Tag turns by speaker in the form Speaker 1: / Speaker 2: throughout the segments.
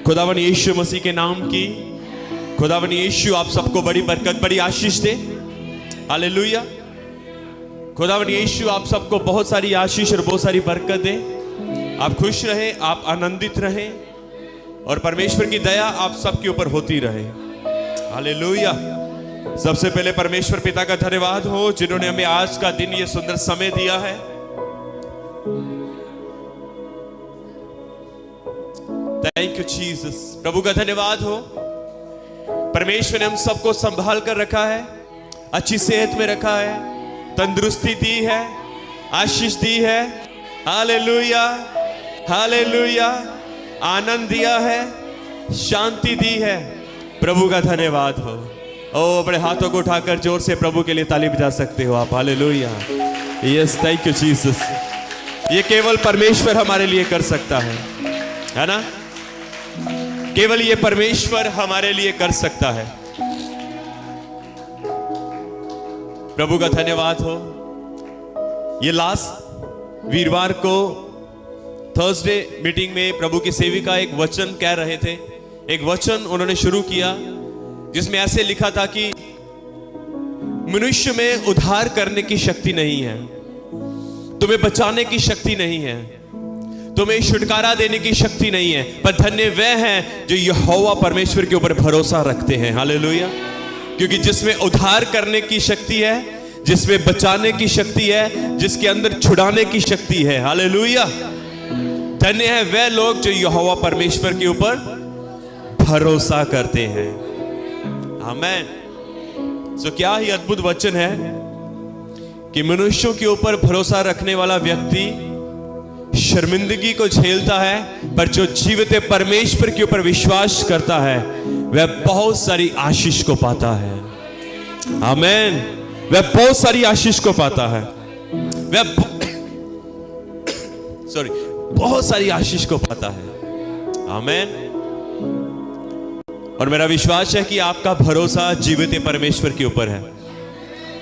Speaker 1: खुदावन यीशु मसीह के नाम की खुदावन यीशु आप सबको बड़ी बरकत, बड़ी आशीष दे। हालेलुया। खुदावन यीशु आप सबको बहुत सारी आशीष और बहुत सारी बरकत दे। आप खुश रहें, आप आनंदित रहें और परमेश्वर की दया आप सबके ऊपर होती रहे। हालेलुया। सबसे पहले परमेश्वर पिता का धन्यवाद हो जिन्होंने हमें आज का दिन ये सुंदर समय दिया है। Thank you Jesus. प्रभु का धन्यवाद हो। परमेश्वर ने हम सबको संभाल कर रखा है, अच्छी सेहत में रखा है, तंदुरुस्ती दी है, आशीष दी है। Hallelujah, hallelujah. आनंद दिया है, शांति दी है। प्रभु का धन्यवाद हो। ओ अपने हाथों को उठाकर जोर से प्रभु के लिए ताली बजा सकते हो आप। Hallelujah. Yes, thank you Jesus. ये केवल परमेश्वर हमारे लिए कर सकता है ना? केवल ये परमेश्वर हमारे लिए कर सकता है। प्रभु का धन्यवाद हो। ये लास्ट वीरवार को थर्सडे मीटिंग में प्रभु की सेविका एक वचन कह रहे थे। एक वचन उन्होंने शुरू किया जिसमें ऐसे लिखा था कि मनुष्य में उद्धार करने की शक्ति नहीं है, तुम्हें बचाने की शक्ति नहीं है, तुम्हें छुटकारा देने की शक्ति नहीं है, पर धन्य वह हैं जो यहोवा परमेश्वर के ऊपर भरोसा रखते हैं। हालेलुया। क्योंकि जिसमें उद्धार करने की शक्ति है, जिसमें बचाने की शक्ति है, जिसके अंदर छुड़ाने की शक्ति है। हालेलुया। धन्य है वह लोग जो यहोवा परमेश्वर के ऊपर भरोसा करते हैं। आमीन। सो क्या ही अद्भुत वचन है कि मनुष्यों के ऊपर भरोसा रखने वाला व्यक्ति शर्मिंदगी को झेलता है, पर जो जीवित परमेश्वर के ऊपर विश्वास करता है वह बहुत सारी आशीष को पाता है। आमीन। वह बहुत सारी आशीष को पाता है। वह बहुत सारी आशीष को पाता है। आमीन। और मेरा विश्वास है कि आपका भरोसा जीवित परमेश्वर के ऊपर है।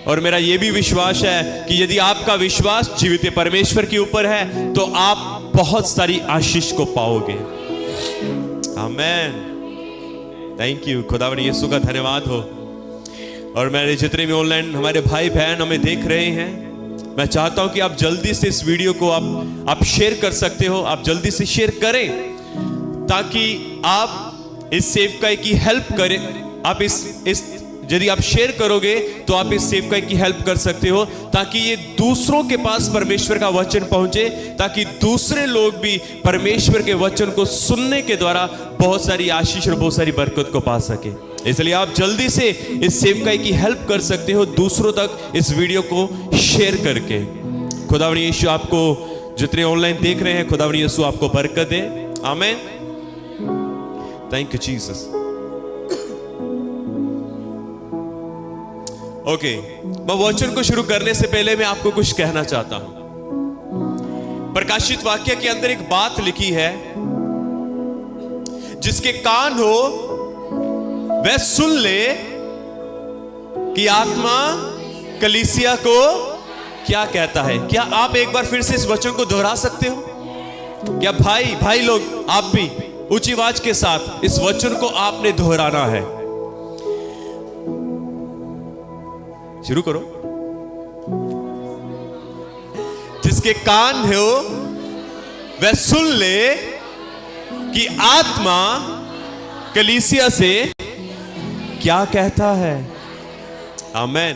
Speaker 1: और मेरा यह भी विश्वास है कि यदि आपका विश्वास जीवित परमेश्वर के ऊपर है तो आप बहुत सारी आशीष को पाओगे। आमीन। Thank you. खुदावन यीशु का धन्यवाद हो। और मेरे जितने भी ऑनलाइन हमारे भाई बहन हमें देख रहे हैं, मैं चाहता हूं कि आप जल्दी से इस वीडियो को आप शेयर कर सकते हो। आप जल्दी से शेयर करें ताकि आप इस सेवकाई की हेल्प करें। आप इस यदि आप शेयर करोगे तो आप इस सेवकाई की हेल्प कर सकते हो ताकि ये दूसरों के पास परमेश्वर का वचन पहुंचे, ताकि दूसरे लोग भी परमेश्वर के वचन को सुनने के द्वारा बहुत सारी आशीष और बहुत सारी बरकत को पा सके। इसलिए आप जल्दी से इस सेवकाई की हेल्प कर सकते हो दूसरों तक इस वीडियो को शेयर करके। खुदावन यीशु आपको, जितने ऑनलाइन देख रहे हैं, खुदावन यीशु आपको बरकत दे। आमीन। Thank you Jesus. ओके, मैं वचन को शुरू करने से पहले मैं आपको कुछ कहना चाहता हूं। प्रकाशित वाक्य के अंदर एक बात लिखी है, जिसके कान हो वह सुन ले कि आत्मा कलीसिया को क्या कहता है। क्या आप एक बार फिर से इस वचन को दोहरा सकते हो? क्या भाई लोग आप भी ऊंची आवाज के साथ इस वचन को आपने दोहराना है। शुरू करो। जिसके कान हो वह सुन ले कि आत्मा कलीसिया से क्या कहता है। आमीन।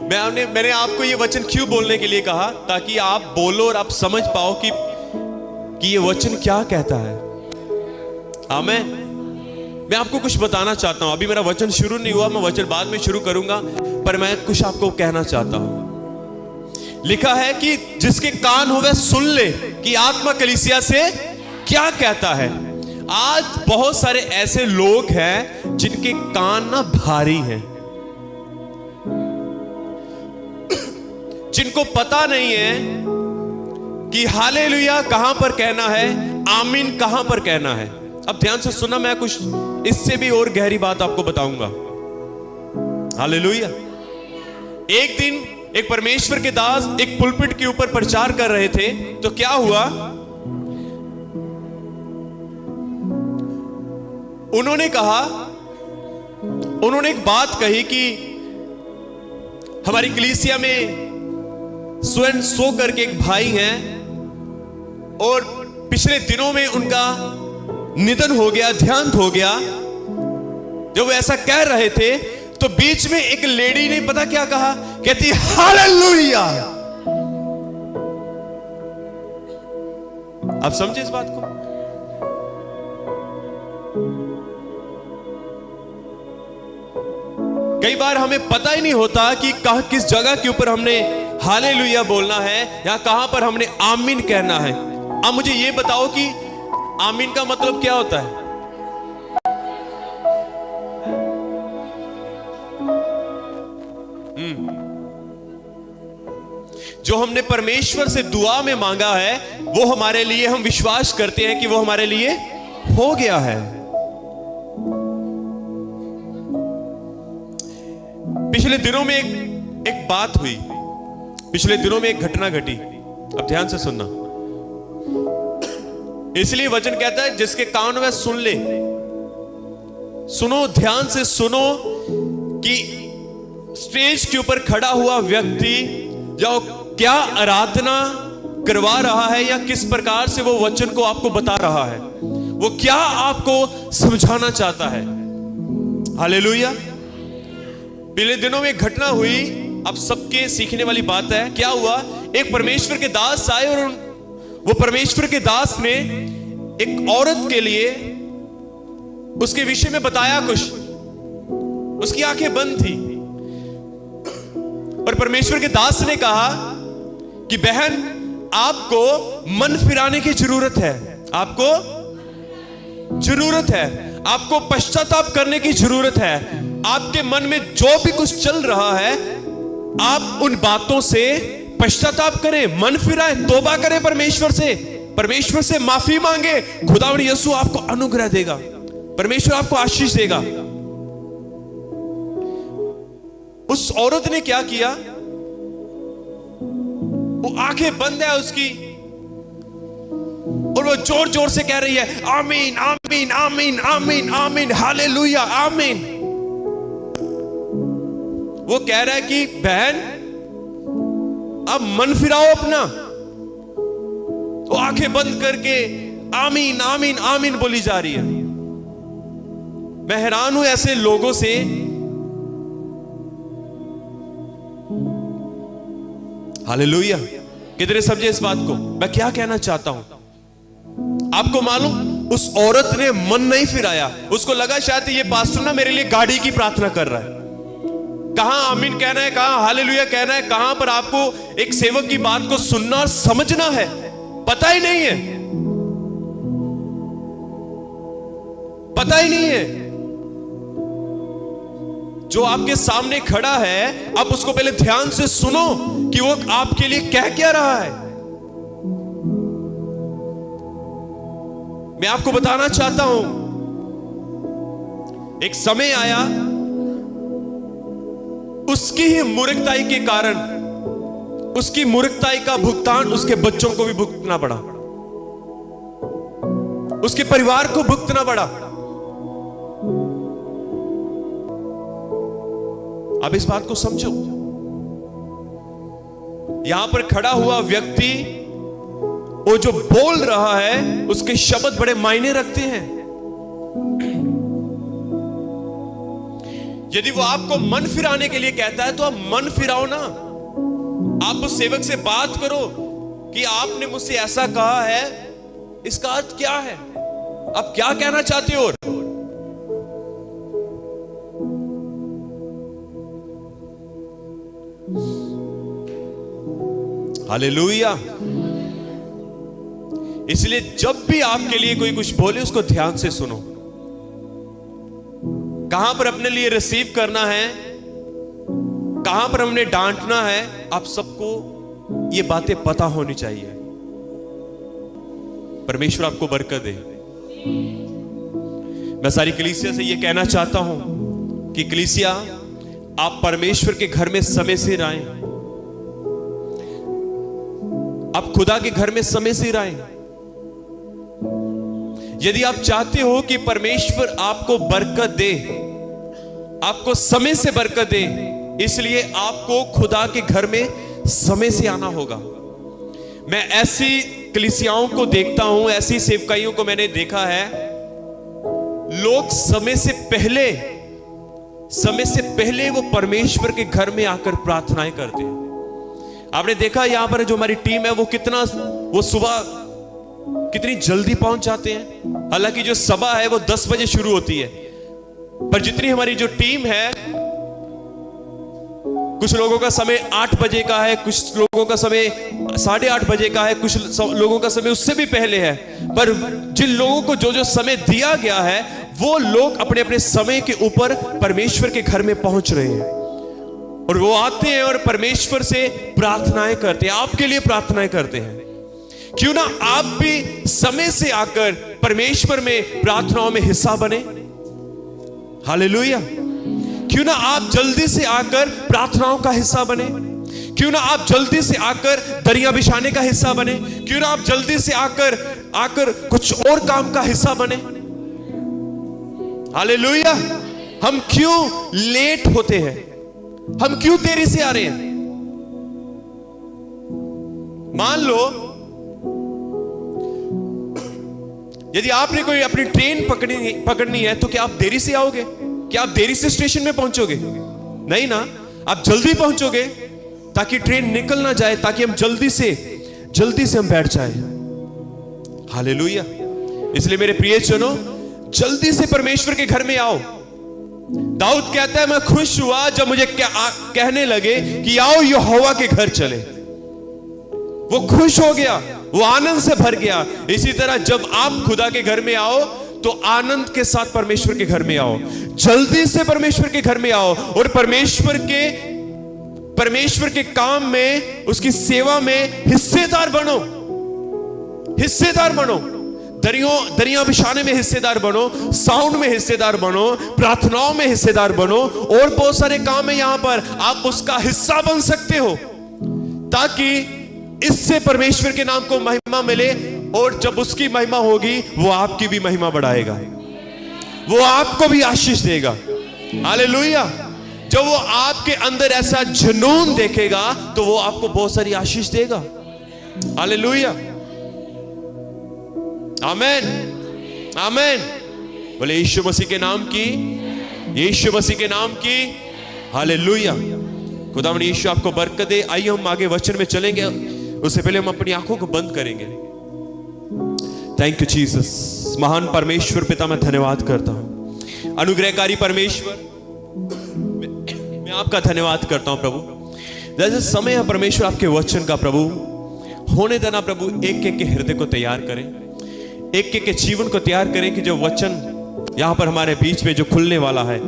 Speaker 1: मैंने आपको ये वचन क्यों बोलने के लिए कहा, ताकि आप बोलो और आप समझ पाओ कि ये वचन क्या कहता है। आमीन। मैं आपको कुछ बताना चाहता हूं। अभी मेरा वचन शुरू नहीं हुआ, मैं वचन बाद में शुरू करूंगा, पर मैं कुछ आपको कहना चाहता हूं। लिखा है कि जिसके कान हो वह सुन ले कि आत्मा कलीसिया से क्या कहता है। आज बहुत सारे ऐसे लोग हैं जिनके कान ना भारी हैं, जिनको पता नहीं है कि हालेलुया कहां पर कहना है, आमीन कहां पर कहना है। अब ध्यान से सुना, मैं कुछ इससे भी और गहरी बात आपको बताऊंगा। हालेलुया। एक दिन एक परमेश्वर के दास एक पुलपिट के ऊपर प्रचार कर रहे थे, तो क्या हुआ, उन्होंने एक बात कही कि हमारी कलीसिया में स्वयं सो करके एक भाई हैं और पिछले दिनों में उनका निधन हो गया, देहांत हो गया। जब वो ऐसा कह रहे थे तो बीच में एक लेडी ने पता क्या कहा, कहती हालेलुया। आप समझे इस बात को? कई बार हमें पता ही नहीं होता कि कहां किस जगह के ऊपर हमने हालेलुया बोलना है या कहां पर हमने आमीन कहना है। अब मुझे यह बताओ कि आमीन का मतलब क्या होता है? जो हमने परमेश्वर से दुआ में मांगा है वो हमारे लिए, हम विश्वास करते हैं कि वो हमारे लिए हो गया है। पिछले दिनों में एक बात हुई, पिछले दिनों में एक घटना घटी। अब ध्यान से सुनना, इसलिए वचन कहता है जिसके कान में सुन ले। सुनो, ध्यान से सुनो कि स्टेज के ऊपर खड़ा हुआ व्यक्ति जो क्या आराधना करवा रहा है या किस प्रकार से वो वचन को आपको बता रहा है, वो क्या आपको समझाना चाहता है। हालेलुया। पिछले दिनों में एक घटना हुई, अब सबके सीखने वाली बात है। क्या हुआ, एक परमेश्वर के दास आए और वो परमेश्वर के दास ने एक औरत के लिए उसके विषय में बताया कुछ। उसकी आंखें बंद थी और परमेश्वर के दास ने कहा कि बहन, आपको मन फिराने की जरूरत है, आपको जरूरत है, आपको पश्चाताप करने की जरूरत है। आपके मन में जो भी कुछ चल रहा है, आप उन बातों से पश्चाताप करें, मन फिराएं, तौबा करें परमेश्वर से माफी मांगे। खुदावंद यीशु आपको अनुग्रह देगा, परमेश्वर आपको आशीष देगा। उस औरत ने क्या किया, वो आंखें बंद है उसकी और वो जोर जोर से कह रही है आमीन आमीन आमीन आमीन आमीन हालेलुया आमीन। वो कह रहा है कि बहन अब मन फिराओ अपना। वो आंखें बंद करके आमीन आमीन आमीन बोली जा रही है। मैं हैरान हूं ऐसे लोगों से। हालेलुया। कितने समझे इस बात को? मैं क्या कहना चाहता हूं, आपको मालूम, उस औरत ने मन नहीं फिराया। उसको लगा शायद ये पास्टर ना मेरे लिए गाड़ी की प्रार्थना कर रहा है। कहां आमीन कहना है, कहां हालेलुया कहना है, कहां पर आपको एक सेवक की बात को सुनना और समझना है, पता ही नहीं है, पता ही नहीं है। जो आपके सामने खड़ा है, आप उसको पहले ध्यान से सुनो कि वो आपके लिए कह क्या रहा है। मैं आपको बताना चाहता हूं, एक समय आया, उसकी ही मूर्खताई के कारण, उसकी मूर्खताई का भुगतान उसके बच्चों को भी भुगतना पड़ा, उसके परिवार को भुगतना पड़ा। अब इस बात को समझो, यहां पर खड़ा हुआ व्यक्ति वो जो बोल रहा है उसके शब्द बड़े मायने रखते हैं। यदि वो आपको मन फिराने के लिए कहता है तो आप मन फिराओ ना। आप उस सेवक से बात करो कि आपने मुझसे ऐसा कहा है, इसका अर्थ क्या है, आप क्या कहना चाहते हो। हालेलुया। इसलिए जब भी आपके लिए कोई कुछ बोले उसको ध्यान से सुनो। कहां पर अपने लिए रिसीव करना है, कहां पर हमने डांटना है, आप सबको ये बातें पता होनी चाहिए। परमेश्वर आपको बरकत दे। मैं सारी कलीसिया से ये कहना चाहता हूं कि कलीसिया, आप परमेश्वर के घर में समय से रहें, आप खुदा के घर में समय से रहें। यदि आप चाहते हो कि परमेश्वर आपको बरकत दे, आपको समय से बरकत दे, इसलिए आपको खुदा के घर में समय से आना होगा। मैं ऐसी कलीसियाओं को देखता हूं, ऐसी सेवकाइयों को मैंने देखा है, लोग समय से पहले वो परमेश्वर के घर में आकर प्रार्थनाएं करते हैं। आपने देखा यहां पर जो हमारी टीम है वो सुबह कितनी जल्दी पहुंच जाते हैं। हालांकि जो सभा है वो 10 बजे शुरू होती है, पर जितनी हमारी जो टीम है, कुछ लोगों का समय 8 बजे का है, कुछ लोगों का समय 8:30 बजे का है, कुछ लोगों का समय उससे भी पहले है। पर जिन लोगों को जो समय दिया गया है, वो लोग अपने अपने समय के ऊपर परमेश्वर के घर में पहुंच रहे हैं और वो आते हैं और परमेश्वर से प्रार्थनाएं करते हैं, आपके लिए प्रार्थनाएं करते हैं। क्यों ना आप भी समय से आकर परमेश्वर में प्रार्थनाओं में हिस्सा बने। हालेलुया। क्यों ना आप जल्दी से आकर प्रार्थनाओं का हिस्सा बने। क्यों ना आप जल्दी से आकर दरिया बिछाने का हिस्सा बने। क्यों ना आप जल्दी से आकर कुछ और काम का हिस्सा बने। हालेलुया। हम क्यों लेट होते हैं? हम क्यों देरी से आ रहे हैं? मान लो यदि आपने कोई अपनी ट्रेन पकड़नी है, तो क्या आप देरी से आओगे? क्या आप देरी से स्टेशन में पहुंचोगे? नहीं ना, आप जल्दी पहुंचोगे ताकि ट्रेन निकल ना जाए, ताकि हम जल्दी से हम बैठ जाए। हालेलुया। इसलिए मेरे प्रियजनों, जल्दी से परमेश्वर के घर में आओ। दाऊद कहता है, मैं खुश हुआ जब मुझे कहने लगे कि आओ यहोवा के घर चले। वो खुश हो गया, वो आनंद से भर गया। इसी तरह जब आप खुदा के घर में आओ तो आनंद के साथ परमेश्वर के घर में आओ, जल्दी से परमेश्वर के घर में आओ और परमेश्वर के काम में, उसकी सेवा में हिस्सेदार बनो। दरिया बिछाने में हिस्सेदार बनो, साउंड में हिस्सेदार बनो, प्रार्थनाओं में हिस्सेदार बनो, और बहुत सारे काम है यहां पर, आप उसका हिस्सा बन सकते हो, ताकि इससे परमेश्वर के नाम को महिमा मिले। और जब उसकी महिमा होगी, वो आपकी भी महिमा बढ़ाएगा, वो आपको भी आशीष देगा। हालेलुया। जब वो आपके अंदर ऐसा जुनून देखेगा, तो वो आपको बहुत सारी आशीष देगा। हालेलुया। आमीन, आमीन। बोले यीशु मसीह के नाम की, यीशु मसीह के नाम की। हालेलुया। खुदावंद यीशु आपको बरकत दे। आइए हम आगे वचन में चलेंगे, उससे पहले हम अपनी आंखों को बंद करेंगे। Thank you Jesus. महान परमेश्वर पिता, मैं धन्यवाद करता हूं। अनुग्रहकारी परमेश्वर, मैं आपका धन्यवाद करता हूं प्रभु। जैसे समय है परमेश्वर आपके वचन का प्रभु होने देना प्रभु, एक एक के हृदय को तैयार करें, एक एक के जीवन को तैयार करें, कि जो वचन यहां पर हमारे बीच में जो खुलने वाला है,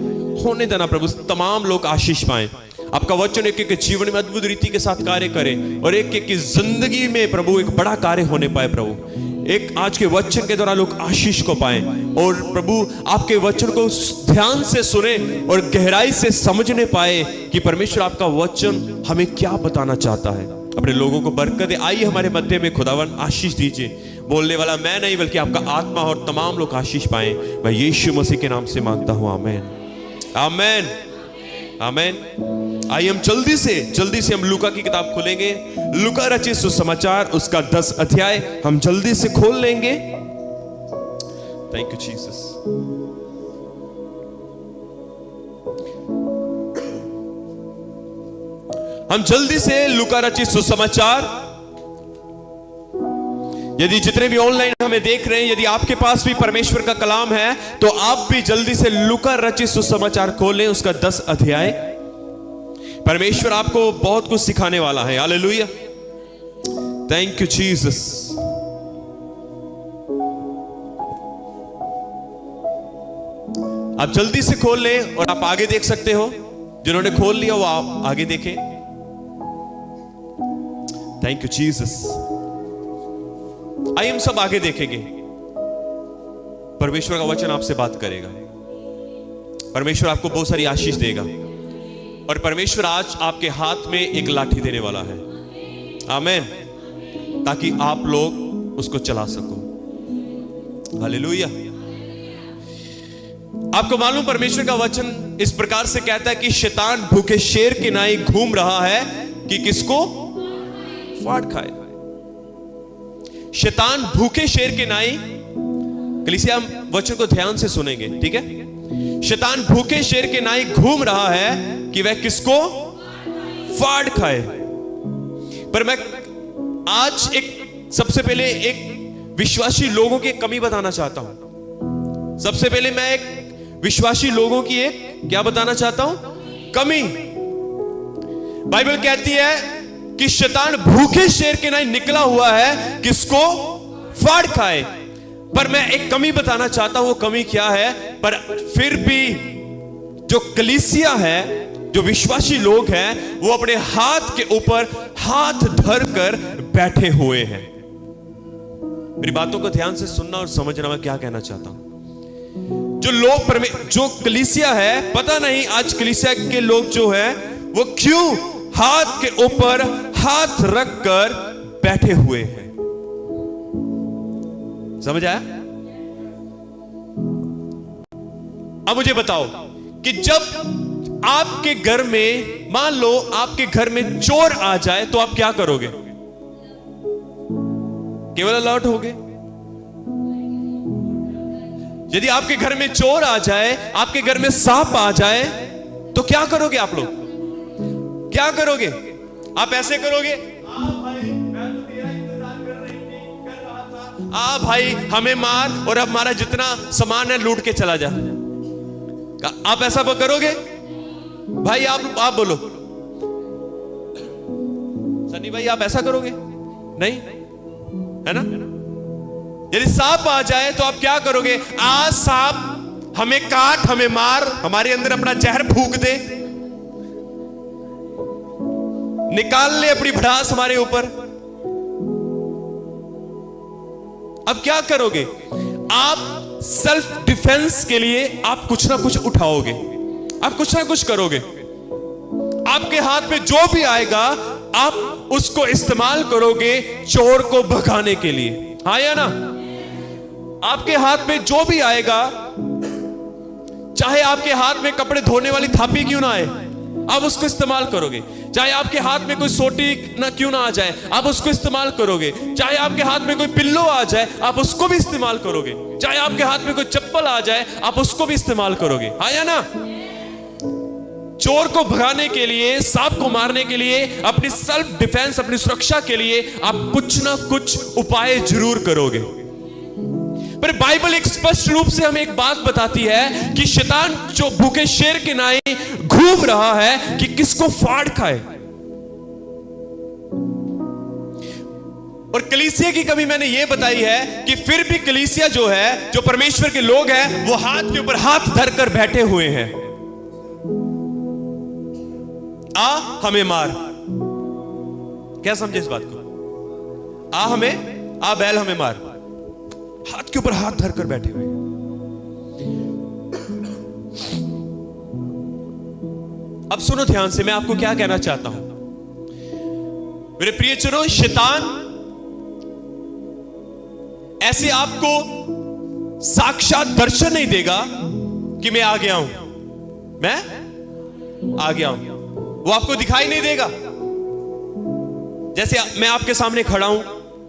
Speaker 1: होने देना प्रभु, तमाम लोग आशीष पाएं। आपका वचन एक एक के जीवन में अद्भुत रीति के साथ कार्य करे, और एक एक की जिंदगी में प्रभु एक बड़ा कार्य होने पाए प्रभु। एक आज के वचन के द्वारा लोग आशीष को पाएं, और प्रभु आपके वचन को ध्यान से सुने और गहराई से समझने पाए कि परमेश्वर आपका वचन हमें क्या बताना चाहता है। अपने लोगों को बरकत दे। आइए हमारे मध्य में खुदावन आशीष दीजिए। बोलने वाला मैं नहीं, बल्कि आपका आत्मा, और तमाम लोग आशीष पाएं। मैं यीशु मसीह के नाम से मांगता हूं, आमीन, आमीन, आमीन। आइए हम जल्दी से हम लूका की किताब खोलेंगे। लूका रचित सुसमाचार, उसका 10 अध्याय हम जल्दी से खोल लेंगे। Thank you Jesus. हम जल्दी से लूका रचित सुसमाचार, यदि जितने भी ऑनलाइन हमें देख रहे हैं, यदि आपके पास भी परमेश्वर का कलाम है, तो आप भी जल्दी से लूका रचित सुसमाचार खोलें, उसका 10 अध्याय। परमेश्वर आपको बहुत कुछ सिखाने वाला है। हालेलुया। Thank you Jesus. आप जल्दी से खोल लें और आप आगे देख सकते हो। जिन्होंने खोल लिया वो आप आगे देखें। Thank you Jesus. आइए हम सब आगे देखेंगे। परमेश्वर का वचन आपसे बात करेगा। परमेश्वर आपको बहुत सारी आशीष देगा, और परमेश्वर आज आपके हाथ में एक लाठी देने वाला है। आमीन। ताकि आप लोग उसको चला सको। हालेलुया। आपको मालूम परमेश्वर का वचन इस प्रकार से कहता है कि शैतान भूखे शेर के नाई घूम रहा है कि किसको फाड़ खाए। शैतान भूखे शेर के नाई, कलीसिया हम वचन को ध्यान से सुनेंगे, ठीक है। शैतान भूखे शेर के नाई घूम रहा है कि वह किसको फाड़ खाए। पर मैं आज सबसे पहले एक विश्वासी लोगों की कमी बताना चाहता हूं। सबसे पहले मैं एक विश्वासी लोगों की क्या बताना चाहता हूं? कमी। बाइबल कहती है कि शैतान भूखे शेर के नाई निकला हुआ है किसको फाड़ खाए। पर मैं एक कमी बताना चाहता हूं। वो कमी क्या है? पर फिर भी जो कलीसिया है, जो विश्वासी लोग हैं, वो अपने हाथ के ऊपर हाथ धर कर बैठे हुए हैं। मेरी बातों को ध्यान से सुनना और समझना मैं क्या कहना चाहता हूं। जो कलीसिया है, पता नहीं आज कलीसिया के लोग जो है वो क्यों हाथ के ऊपर हाथ रखकर बैठे हुए हैं। समझ आया? अब मुझे बताओ कि जब आपके घर में, मान लो आपके घर में चोर आ जाए तो आप क्या करोगे? केवल अलर्ट होगे? यदि आपके घर में चोर आ जाए, आपके घर में सांप आ जाए तो क्या करोगे? आप लोग क्या करोगे? आप ऐसे करोगे, आ भाई हमें मार और अब हमारा जितना सामान है लूट के चला जा। आप ऐसा करोगे? भाई आप बोलो सनी भाई, आप ऐसा करोगे? नहीं, है ना? यदि सांप आ जाए तो आप क्या करोगे? आज सांप हमें काट, हमें मार, हमारे अंदर अपना जहर फूंक दे, निकाल ले अपनी भड़ास हमारे ऊपर। अब क्या करोगे? आप सेल्फ डिफेंस के लिए आप कुछ ना कुछ उठाओगे, आप कुछ ना कुछ करोगे। आपके हाथ में जो भी आएगा आप उसको इस्तेमाल करोगे चोर को भगाने के लिए, हाँ या ना? आपके हाथ में जो भी आएगा, चाहे आपके हाथ में कपड़े धोने वाली थापी क्यों ना आए, आप उसको इस्तेमाल करोगे। चाहे आपके हाथ में कोई सोटी ना क्यों ना आ जाए, आप उसको इस्तेमाल करोगे। चाहे आपके हाथ में कोई पिल्लो आ जाए, आप उसको भी इस्तेमाल करोगे। चाहे आपके हाथ में कोई चप्पल आ जाए, आप उसको भी इस्तेमाल करोगे, हाँ या ना? चोर को भगाने के लिए, सांप को मारने के लिए, अपनी सेल्फ डिफेंस, अपनी सुरक्षा के लिए आप कुछ ना कुछ उपाय जरूर करोगे। पर बाइबल एक स्पष्ट रूप से हमें एक बात बताती है कि शैतान जो भूखे शेर के नाई घूम रहा है कि किसको फाड़ खाए। और कलीसिया की कमी मैंने यह बताई है कि फिर भी कलीसिया जो है, जो परमेश्वर के लोग हैं, वो हाथ के ऊपर हाथ धरकर बैठे हुए हैं। आ हमें मार, क्या समझे इस बात को? आ बैल हमें मार, हाथ के ऊपर हाथ धरकर बैठे हुए। अब सुनो ध्यान से, मैं आपको क्या कहना चाहता हूं मेरे प्रियजनों। शैतान ऐसे आपको साक्षात दर्शन नहीं देगा कि मैं आ गया हूं, मैं आ गया हूं। वो आपको दिखाई नहीं देगा। जैसे मैं आपके सामने खड़ा हूं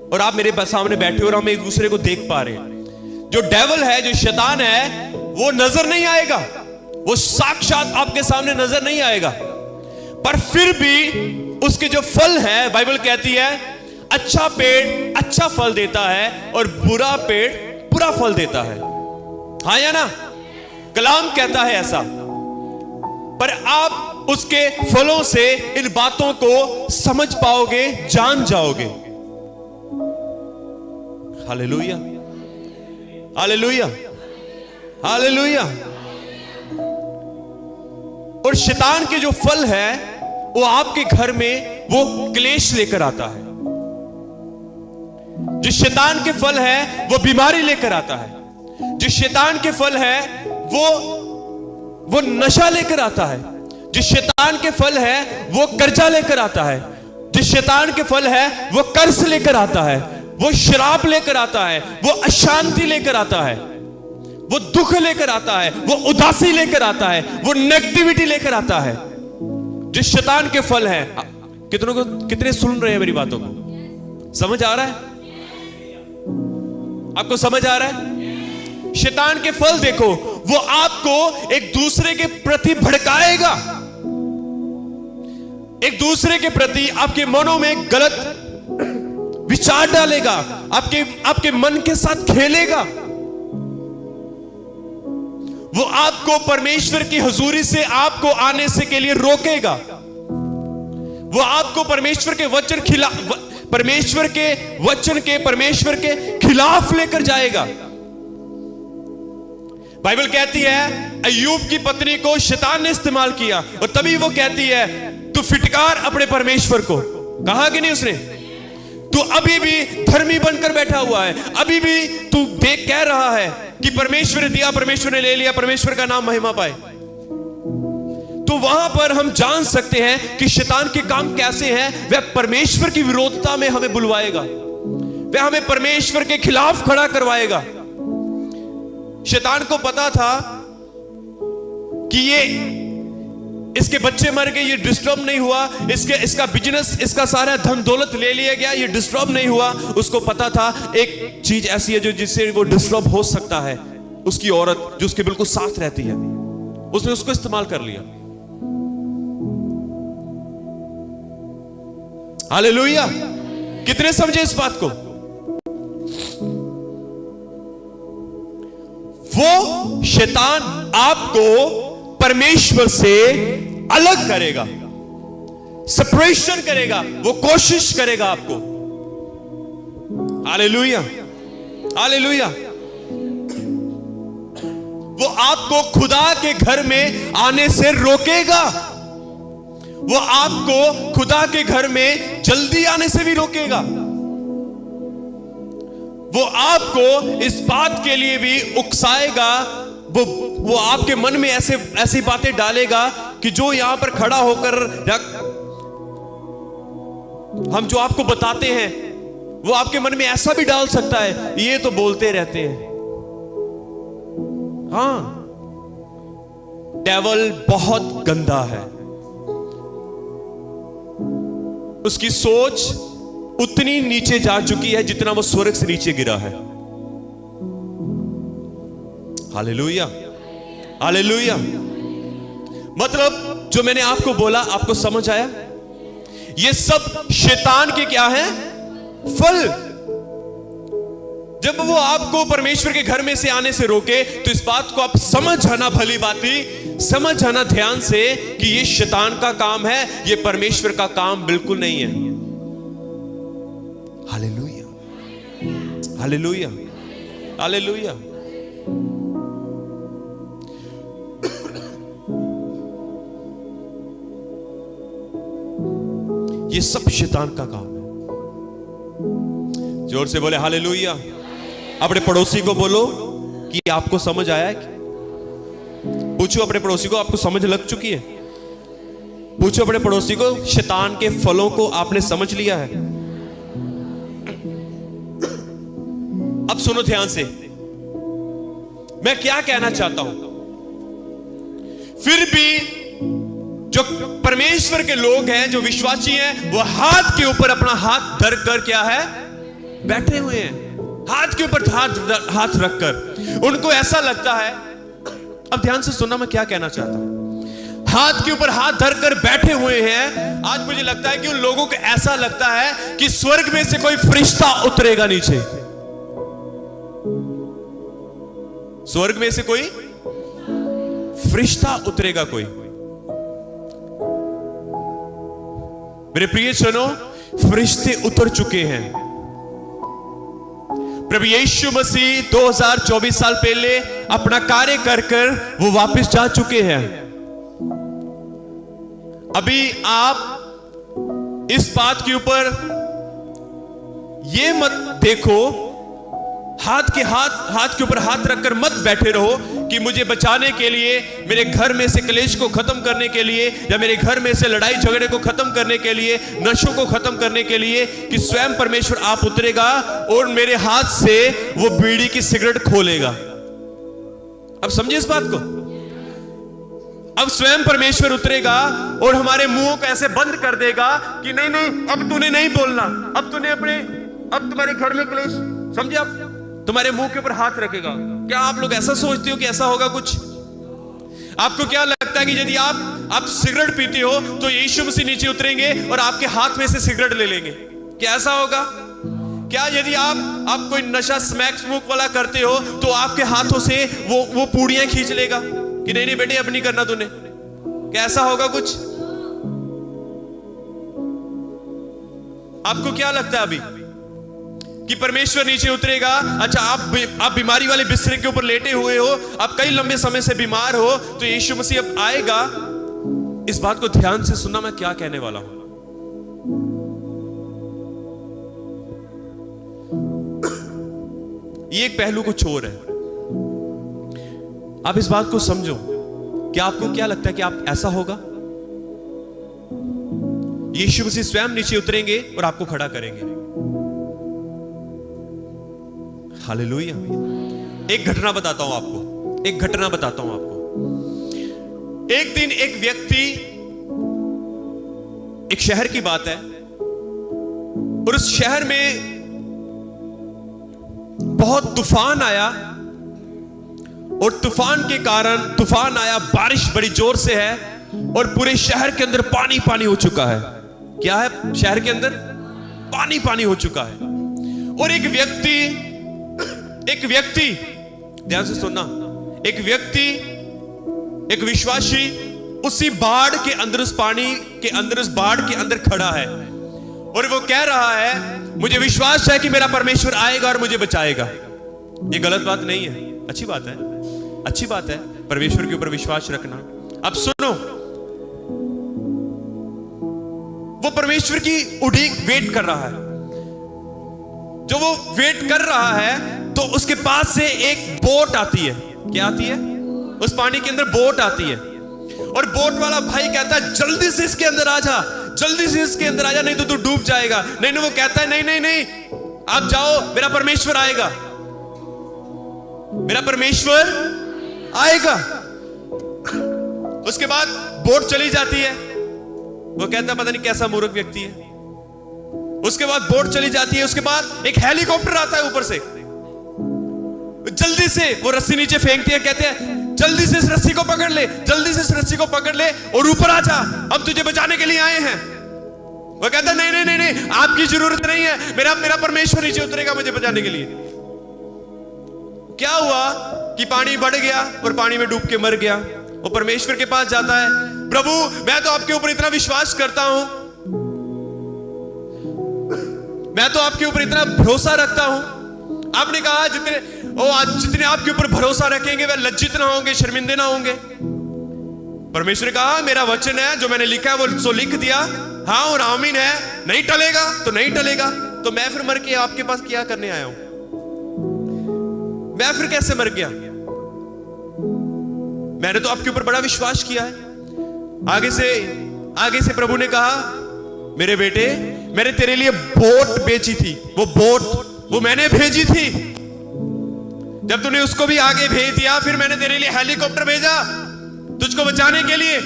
Speaker 1: और आप मेरे सामने बैठे हो और हम एक दूसरे को देख पा रहे हैं। जो डेविल है, जो शैतान है, वो नजर नहीं आएगा, वो साक्षात आपके सामने नजर नहीं आएगा। पर फिर भी उसके जो फल है, बाइबल कहती है अच्छा पेड़ अच्छा फल देता है और बुरा पेड़ बुरा फल देता है, हाँ या ना? कलाम कहता है ऐसा। पर आप उसके फलों से इन बातों को समझ पाओगे, जान जाओगे। Hallelujah, hallelujah, hallelujah. और शैतान के जो फल है वो आपके घर में वो क्लेश लेकर आता है। जो शैतान के फल है वो बीमारी लेकर आता है। जो शैतान के फल है वो नशा लेकर आता है। जो शैतान के फल है वो कर्जा लेकर आता है। जो शैतान के फल है वो कर्ज लेकर आता है। वो शराब लेकर आता है, वो अशांति लेकर आता है, वो दुख लेकर आता है, वो उदासी लेकर आता है, वो नेगेटिविटी लेकर आता है, जो शैतान के फल हैं। कितने सुन रहे हैं मेरी बातों को? समझ आ रहा है? आपको समझ आ रहा है? शैतान के फल देखो, वो आपको एक दूसरे के प्रति भड़काएगा, एक दूसरे के प्रति आपके मनों में गलत विचार डालेगा, आपके मन के साथ खेलेगा। वो आपको परमेश्वर की हुजूरी से आपको आने से के लिए रोकेगा। वो आपको परमेश्वर के वचन के खिलाफ लेकर जाएगा। बाइबल कहती है अय्यूब की पत्नी को शैतान ने इस्तेमाल किया, और तभी वो कहती है तू फिटकार अपने परमेश्वर को। कहा कि नहीं उसने? तू अभी भी धर्मी बनकर बैठा हुआ है, अभी भी तू देख कह रहा है कि परमेश्वर ने दिया, परमेश्वर ने ले लिया, परमेश्वर का नाम महिमा पाए। तो वहां पर हम जान सकते हैं कि शैतान के काम कैसे हैं। वह परमेश्वर की विरोधता में हमें बुलवाएगा, वह हमें परमेश्वर के खिलाफ खड़ा करवाएगा। शैतान को पता था कि इसके बच्चे मर गए, ये डिस्टर्ब नहीं हुआ, इसका बिजनेस, इसका सारा धन दौलत ले लिया गया, ये डिस्टर्ब नहीं हुआ। उसको पता था एक चीज ऐसी है जो जिससे वो डिस्टर्ब हो सकता है, उसकी औरत जो उसके बिल्कुल साथ रहती है। उसने उसको इस्तेमाल कर लिया। हालेलुया! कितने समझे इस बात को? वो शैतान आपको परमेश्वर से अलग करेगा, सेपरेशन करेगा, वो कोशिश करेगा आपको। हालेलुया! हालेलुया! वो आपको खुदा के घर में आने से रोकेगा। वो आपको खुदा के घर में जल्दी आने से भी रोकेगा। वो आपको इस बात के लिए भी उकसाएगा, वो आपके मन में ऐसी बातें डालेगा कि जो यहां पर खड़ा होकर हम जो आपको बताते हैं वो आपके मन में ऐसा भी डाल सकता है, ये तो बोलते रहते हैं। हां, डेविल बहुत गंदा है। उसकी सोच उतनी नीचे जा चुकी है जितना वो स्वर्ग से नीचे गिरा है। हालेलुया! हालेलुया! मतलब जो मैंने आपको बोला, आपको समझ आया? ये सब शैतान के क्या है? फल। जब वो आपको परमेश्वर के घर में से आने से रोके, तो इस बात को आप समझ आना, भली बाती समझ आना ध्यान से कि ये शैतान का काम है, ये परमेश्वर का काम बिल्कुल नहीं है। हालेलुया! हालेलुया! हालेलुया! ये सब शैतान का काम है। जोर से बोले हालेलुया! अपने पड़ोसी को बोलो कि आपको समझ आया है? पूछो अपने पड़ोसी को, आपको समझ लग चुकी है? पूछो अपने पड़ोसी को, शैतान के फलों को आपने समझ लिया है? अब सुनो ध्यान से, मैं क्या कहना चाहता हूं। फिर भी जो परमेश्वर के लोग हैं, जो विश्वासी हैं, वो हाथ के ऊपर अपना हाथ धर कर क्या है? बैठे हुए हैं। हाथ के ऊपर हाथ रखकर उनको ऐसा लगता है, अब ध्यान से सुनना मैं क्या कहना चाहता हूं। हाथ के ऊपर हाथ धरकर बैठे हुए हैं। आज मुझे लगता है कि उन लोगों को ऐसा लगता है कि स्वर्ग में से कोई फरिश्ता उतरेगा नीचे। स्वर्ग में से कोई फरिश्ता उतरेगा कोई। मेरे प्रिय सुनो, फरिश्ते उतर चुके हैं। प्रभु यीशु मसीह 2024 साल पहले अपना कार्य कर कर वो वापस जा चुके हैं। अभी आप इस बात के ऊपर ये मत देखो, हाथ के ऊपर हाथ रखकर मत बैठे रहो कि मुझे बचाने के लिए, मेरे घर में से क्लेश को खत्म करने के लिए, या मेरे घर में से लड़ाई झगड़े को खत्म करने के लिए, नशों को खत्म करने के लिए, कि स्वयं परमेश्वर आप उतरेगा और मेरे हाथ से वो बीड़ी की सिगरेट खोलेगा। अब समझिए इस बात को। अब स्वयं परमेश्वर उतरेगा और हमारे मुंहों को ऐसे बंद कर देगा कि नहीं नहीं, अब तूने नहीं बोलना, अब तुम्हारे घर में क्लेश, समझे, अब तुम्हारे मुंह के ऊपर हाथ रखेगा। क्या आप लोग ऐसा सोचते हो कि ऐसा होगा कुछ? आपको क्या लगता है कि यदि आप सिगरेट पीते हो तो यीशु मसीह नीचे उतरेंगे और आपके हाथ में से सिगरेट ले लेंगे? क्या ऐसा होगा? क्या यदि आप कोई नशा स्मोक वाला करते हो तो आपके हाथों से वो पूड़ियां खींच लेगा कि नहीं नहीं बेटे अब नहीं करना तूने? क्या ऐसा होगा कुछ? आपको क्या लगता है अभी कि परमेश्वर नीचे उतरेगा? अच्छा, आप बीमारी वाले बिस्तर के ऊपर लेटे हुए हो, आप कई लंबे समय से बीमार हो, तो यीशु मसीह अब आएगा। इस बात को ध्यान से सुनना, मैं क्या कहने वाला हूं। ये एक पहलू कुछ और है। आप इस बात को समझो। क्या आपको क्या लगता है कि आप ऐसा होगा? यीशु मसीह स्वयं नीचे उतरेंगे और आपको खड़ा करेंगे। हालेलुया। एक घटना बताता हूं आपको। एक दिन एक व्यक्ति, एक शहर की बात है, और उस शहर में बहुत तूफान आया, और तूफान आया, बारिश बड़ी जोर से है, और पूरे शहर के अंदर पानी पानी हो चुका है। क्या है? शहर के अंदर पानी पानी हो चुका है। और एक व्यक्ति ध्यान से सुनना, एक विश्वासी उसी बाढ़ के अंदर, उस पानी के अंदर, उस बाढ़ के अंदर खड़ा है, और वो कह रहा है मुझे विश्वास है कि मेरा परमेश्वर आएगा और मुझे बचाएगा। ये गलत बात नहीं है, अच्छी बात है परमेश्वर के ऊपर विश्वास रखना। अब सुनो, वो परमेश्वर की उड़ीक वेट कर रहा है। जो वो वेट कर रहा है तो उसके पास से एक बोट आती है। क्या आती है? उस पानी के अंदर बोट आती है, और बोट वाला भाई कहता है जल्दी से इसके अंदर आ जा, नहीं तो तू डूब जाएगा। नहीं, वो कहता है नहीं, आप जाओ, मेरा परमेश्वर आएगा। उसके बाद बोट चली जाती है। वो कहता है पता नहीं कैसा मूर्ख व्यक्ति है। उसके बाद बोट चली जाती है। उसके बाद एक हेलीकॉप्टर आता है ऊपर से, जल्दी से वो रस्सी नीचे फेंकती है, कहते हैं जल्दी से इस रस्सी को पकड़ ले और ऊपर आ जा, अब तुझे बचाने के लिए आए हैं। वो कहता है नहीं, आपकी जरूरत नहीं है, मेरा परमेश्वर नीचे उतरेगा मुझे बचाने के लिए। क्या हुआ कि पानी बढ़ गया और पानी में डूब के मर गया। वो परमेश्वर के पास जाता है, प्रभु मैं तो आपके ऊपर इतना विश्वास करता हूं, मैं तो आपके ऊपर इतना भरोसा रखता हूं। आपने कहा जितने आपके ऊपर भरोसा रखेंगे वे लज्जित ना होंगे, शर्मिंदे ना होंगे। परमेश्वर ने कहा मेरा वचन है, जो मैंने लिखा है वो सो लिख दिया, हाँ और आमीन है। नहीं टलेगा तो नहीं टलेगा, तो मैं फिर मर के आपके पास क्या करने आया हूं? मैं फिर कैसे मर गया? मैंने तो आपके ऊपर बड़ा विश्वास किया है। आगे से प्रभु ने कहा मेरे बेटे, मैंने तेरे लिए बोट बेची थी, वो मैंने भेजी थी। जब तूने उसको भी आगे भेज दिया, फिर मैंने तेरे लिए हेलीकॉप्टर भेजा तुझको बचाने के लिए,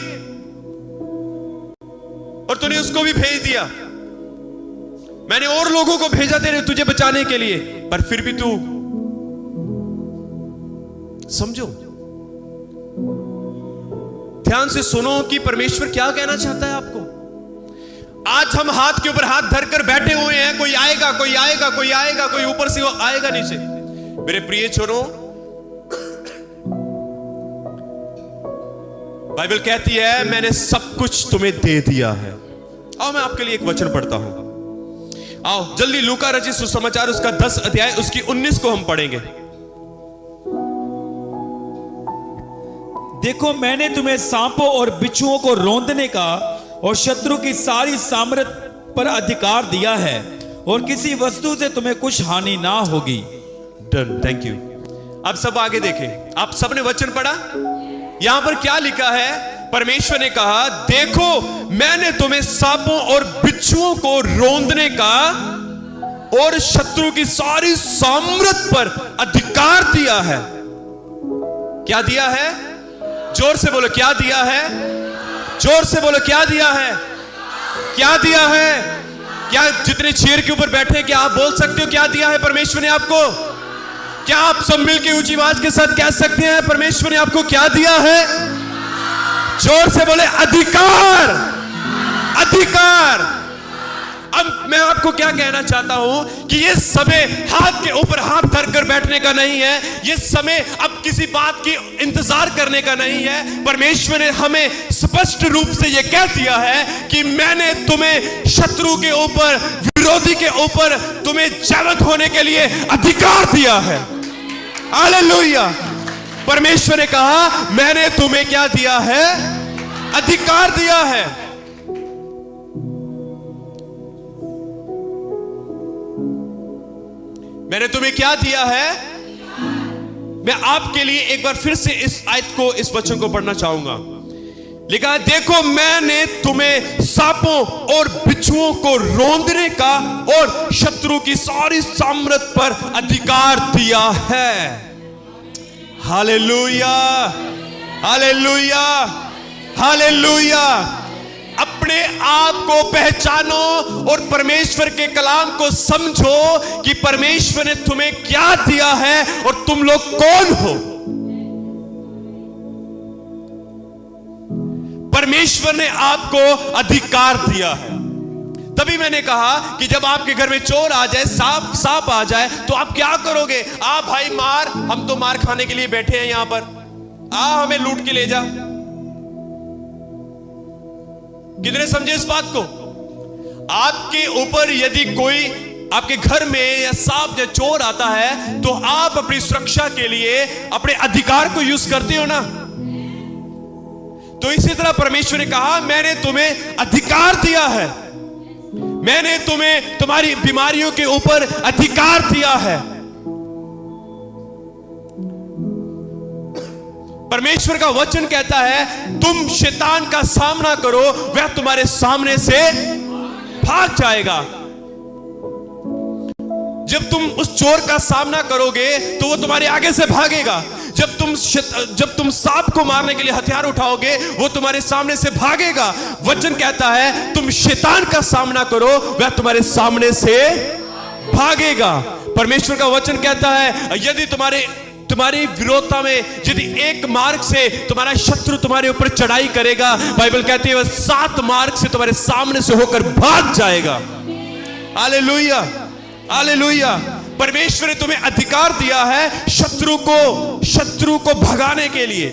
Speaker 1: और तूने उसको भी भेज दिया। मैंने और लोगों को भेजा तुझे बचाने के लिए, पर फिर भी तू, समझो, ध्यान से सुनो कि परमेश्वर क्या कहना चाहता है आपको। आज हम हाथ के ऊपर हाथ धरकर बैठे हुए हैं, कोई आएगा, कोई ऊपर से वो आएगा नीचे। मेरे प्रिय छोरो, बाइबल कहती है मैंने सब कुछ तुम्हें दे दिया है। आओ मैं आपके लिए एक वचन पढ़ता हूं। आओ जल्दी, लूका रचित सुसमाचार उसका 10 अध्याय उसकी 19 को हम पढ़ेंगे।
Speaker 2: देखो मैंने तुम्हें सांपों और बिच्छुओं को रौंदने का और शत्रु की सारी सामर्थ पर अधिकार दिया है, और किसी वस्तु से तुम्हें कुछ हानि ना होगी।
Speaker 1: Done, thank you. अब सब आगे देखें, आप सबने वचन पढ़ा। यहां पर क्या लिखा है? परमेश्वर ने कहा, देखो मैंने तुम्हें सांपों और बिच्छुओं को रौंदने का और शत्रु की सारी सामर्थ पर अधिकार दिया है। क्या दिया है? जोर से बोलो, क्या दिया है? जोर से बोलो, क्या दिया है? क्या दिया है? क्या जितने चेयर के ऊपर बैठे, क्या आप बोल सकते हो क्या दिया है परमेश्वर ने आपको? क्या आप सब मिलकर ऊंची आवाज के साथ कह सकते हैं परमेश्वर ने आपको क्या दिया है? जोर से बोले, अधिकार, अधिकार। अब मैं आपको क्या कहना चाहता हूं कि ये समय हाथ के ऊपर हाथ धरकर बैठने का नहीं है। ये समय अब किसी बात की इंतजार करने का नहीं है। परमेश्वर ने हमें स्पष्ट रूप से ये कह दिया है कि मैंने तुम्हें शत्रु के ऊपर, विरोधी के ऊपर तुम्हें जयवंत होने के लिए अधिकार दिया है। हालेलुया। परमेश्वर ने कहा, मैंने तुम्हें क्या दिया है? अधिकार दिया है। मैंने तुम्हें क्या दिया है? मैं आपके लिए एक बार फिर से इस आयत को, इस वचन को पढ़ना चाहूंगा। लिखा है, देखो मैंने तुम्हें सांपों और बिच्छुओं को रौंदने का और शत्रु की सारी सामर्थ पर अधिकार दिया है। Hallelujah, hallelujah, hallelujah. अपने आप को पहचानो और परमेश्वर के कलाम को समझो कि परमेश्वर ने तुम्हें क्या दिया है और तुम लोग कौन हो। परमेश्वर ने आपको अधिकार दिया है। तभी मैंने कहा कि जब आपके घर में चोर आ जाए, सांप आ जाए, तो आप क्या करोगे? आ भाई मार, हम तो मार खाने के लिए बैठे हैं यहां पर, आ हमें लूट के ले जा। कितने समझे इस बात को? आपके ऊपर यदि कोई आपके घर में या सांप या चोर आता है तो आप अपनी सुरक्षा के लिए अपने अधिकार को यूज करते हो ना। तो इसी तरह परमेश्वर ने कहा, मैंने तुम्हें अधिकार दिया है। मैंने तुम्हें तुम्हारी बीमारियों के ऊपर अधिकार दिया है। परमेश्वर का वचन कहता है, तुम शैतान का सामना करो, वह तुम्हारे सामने से भाग जाएगा। जब तुम उस चोर का सामना करोगे तो वो तुम्हारे आगे से भागेगा। जब तुम सांप को मारने के लिए हथियार उठाओगे, वो तुम्हारे सामने से भागेगा। वचन कहता है, तुम शैतान का सामना करो, वह तुम्हारे सामने से भागेगा। परमेश्वर का वचन कहता है, यदि तुम्हारी विरोधता में यदि एक मार्ग से तुम्हारा शत्रु तुम्हारे ऊपर चढ़ाई करेगा, बाइबल कहती है वह 7 मार्ग से तुम्हारे सामने से होकर भाग जाएगा। Hallelujah, hallelujah. परमेश्वर ने तुम्हें अधिकार दिया है शत्रु को भगाने के लिए,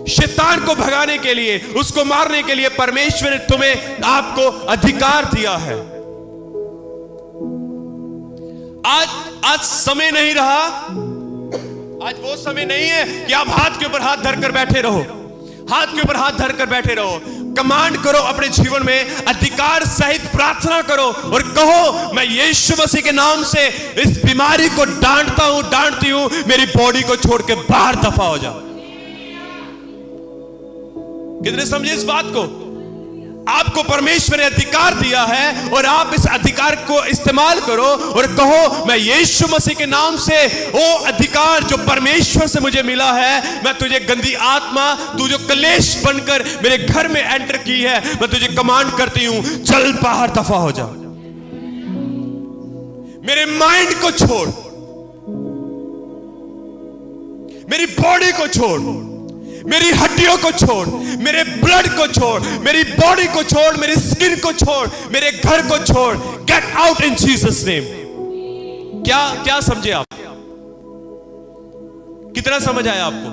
Speaker 1: शैतान को भगाने के लिए, उसको मारने के लिए। परमेश्वर ने तुम्हें, आपको अधिकार दिया है। आज समय नहीं रहा, आज वो समय नहीं है कि आप हाथ के ऊपर हाथ धरकर बैठे रहो, हाथ के ऊपर हाथ धरकर बैठे रहो। कमांड करो अपने जीवन में, अधिकार सहित प्रार्थना करो और कहो, मैं यीशु मसीह के नाम से इस बीमारी को डांटता हूं, डांटती हूं, मेरी बॉडी को छोड़ के बाहर दफा हो जाओ। कितने समझे इस बात को? आपको परमेश्वर ने अधिकार दिया है और आप इस अधिकार को इस्तेमाल करो और कहो, मैं यीशु मसीह के नाम से वो अधिकार जो परमेश्वर से मुझे मिला है, मैं तुझे गंदी आत्मा, तू जो कलेश बनकर मेरे घर में एंटर की है, मैं तुझे कमांड करती हूं, चल बाहर दफा हो जा। मेरे माइंड को छोड़, मेरी बॉडी को छोड़, मेरी हड्डियों को छोड़, मेरे ब्लड को छोड़, मेरी बॉडी को छोड़, मेरी स्किन को छोड़, मेरे घर को छोड़। Get out in Jesus name. क्या समझे आप? कितना समझ आया आपको?